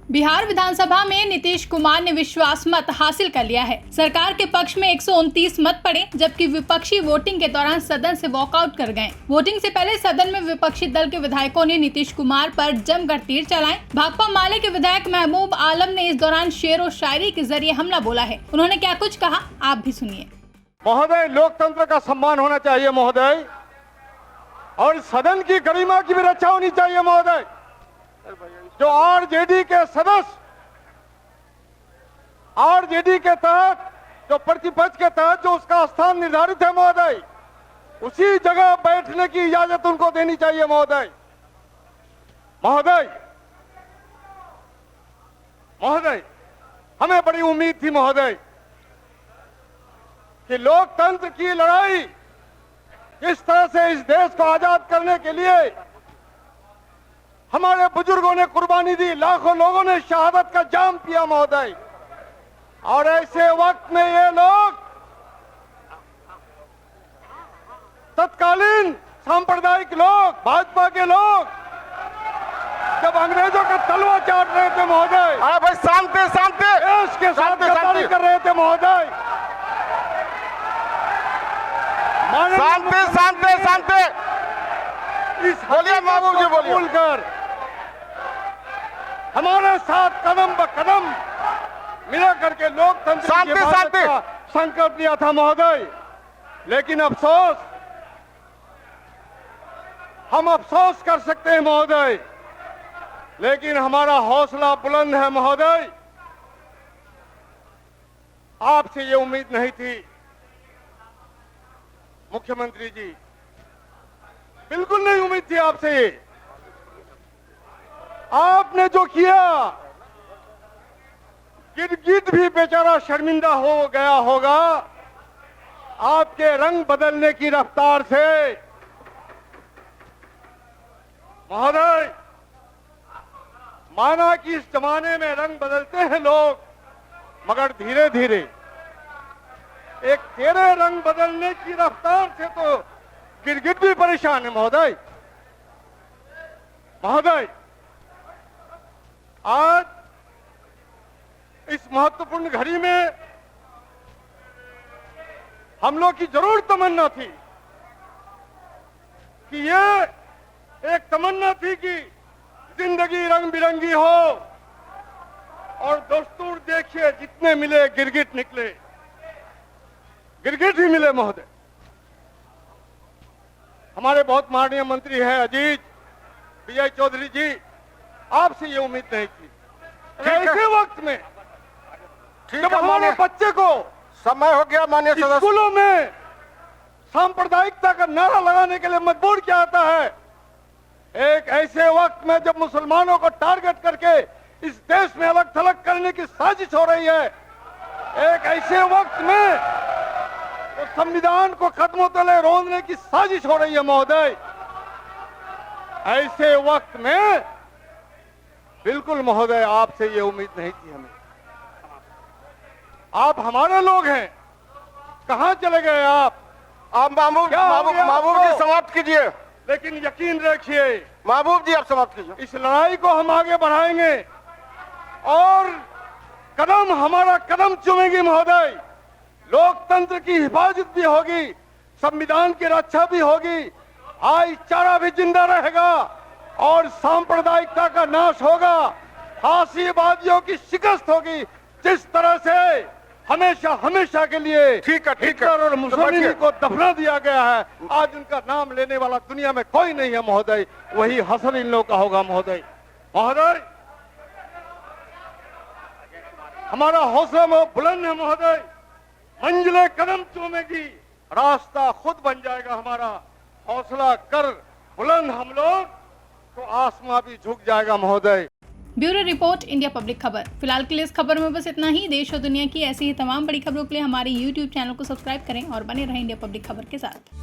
बिहार विधानसभा में नीतीश कुमार ने विश्वास मत हासिल कर लिया है। सरकार के पक्ष में 129 मत पड़े, जबकि विपक्षी वोटिंग के दौरान सदन से वॉकआउट कर गए। वोटिंग से पहले सदन में विपक्षी दल के विधायकों ने नीतीश कुमार पर जमकर तीर चलाए। भाकपा माले के विधायक महबूब आलम ने इस दौरान शेर और शायरी के जरिए हमला बोला है। उन्होंने क्या कुछ कहा, आप भी सुनिए। महोदय, लोकतंत्र का सम्मान होना चाहिए महोदय, और सदन की गरिमा की भी रक्षा होनी चाहिए महोदय। जो आरजेडी के सदस्य आरजेडी के तहत, जो प्रतिपक्ष के तहत जो उसका स्थान निर्धारित है महोदय, उसी जगह बैठने की इजाजत उनको देनी चाहिए महोदय। महोदय, हमें बड़ी उम्मीद थी महोदय कि लोकतंत्र की लड़ाई किस तरह से इस देश को आजाद करने के लिए हमारे बुजुर्गों ने कुर्बानी दी, लाखों लोगों ने शहादत का जाम पिया महोदय, और ऐसे वक्त में ये लोग तत्कालीन सांप्रदायिक लोग, भाजपा के लोग, जब अंग्रेजों का तलवा चाट रहे थे महोदय, अरे भाई शांति शांति, देश के साथ गद्दारी कर रहे थे महोदय। शांति शांति शांति, इस बोलिए महबूब जी, बोलिए। बोलकर हमारे साथ कदम ब कदम मिला करके लोकतंत्र की हिफाजत का संकल्प लिया था महोदय। लेकिन अफसोस, हम अफसोस कर सकते हैं महोदय, लेकिन हमारा हौसला बुलंद है महोदय। आपसे ये उम्मीद नहीं थी मुख्यमंत्री जी, बिल्कुल नहीं उम्मीद थी आपसे। आपने जो किया, गिरगिट भी बेचारा शर्मिंदा हो गया होगा आपके रंग बदलने की रफ्तार से महोदय। माना कि इस जमाने में रंग बदलते हैं लोग, मगर धीरे धीरे एक तेरे रंग बदलने की रफ्तार से तो गिरगिट भी परेशान है महोदय। आज इस महत्वपूर्ण घड़ी में हम लोग की जरूर तमन्ना थी कि ये एक तमन्ना थी कि जिंदगी रंग बिरंगी हो, और दस्तूर देखिए जितने मिले गिरगिट निकले, गिरगिट ही मिले महोदय। हमारे बहुत माननीय मंत्री हैं अजीत विजय चौधरी जी, आपसे ये उम्मीद नहीं थी। ऐसे वक्त में जब हमारे बच्चे को समय हो गया माननीय सदस्य, स्कूलों में सांप्रदायिकता का नारा लगाने के लिए मजबूर किया जाता है, एक ऐसे वक्त में जब मुसलमानों को टारगेट करके इस देश में अलग थलग करने की साजिश हो रही है, एक ऐसे वक्त में तो संविधान को कदमों तले रोंदने की साजिश हो रही है महोदय। ऐसे वक्त में बिल्कुल महोदय आपसे ये उम्मीद नहीं थी हमें। आप हमारे लोग हैं, कहां चले गए आप महबूब जी समाप्त कीजिए। लेकिन यकीन रखिए महबूब जी, आप समाप्त कीजिए। इस लड़ाई को हम आगे बढ़ाएंगे और कदम हमारा कदम चूमेगी महोदय। लोकतंत्र की हिफाजत भी होगी, संविधान की रक्षा भी होगी, भाईचारा भी जिंदा रहेगा, और सांप्रदायिकता का नाश होगा, फांसीवादियों की शिकस्त होगी। जिस तरह से हमेशा हमेशा के लिए हिटलर और मुसोलिनी को दफना दिया गया है, आज उनका नाम लेने वाला दुनिया में कोई नहीं है महोदय, वही हसन इन लोगों का होगा महोदय। हमारा हौसला बुलंद है महोदय, मंजिलें कदम चूमेगी, रास्ता खुद बन जाएगा हमारा। हौसला कर बुलंद हम लोग तो आसमां भी झुक जाएगा महोदय। ब्यूरो रिपोर्ट, इंडिया पब्लिक खबर। फिलहाल के लिए इस खबर में बस इतना ही। देश और दुनिया की ऐसी ही तमाम बड़ी खबरों के लिए हमारे YouTube चैनल को सब्सक्राइब करें और बने रहें इंडिया पब्लिक खबर के साथ।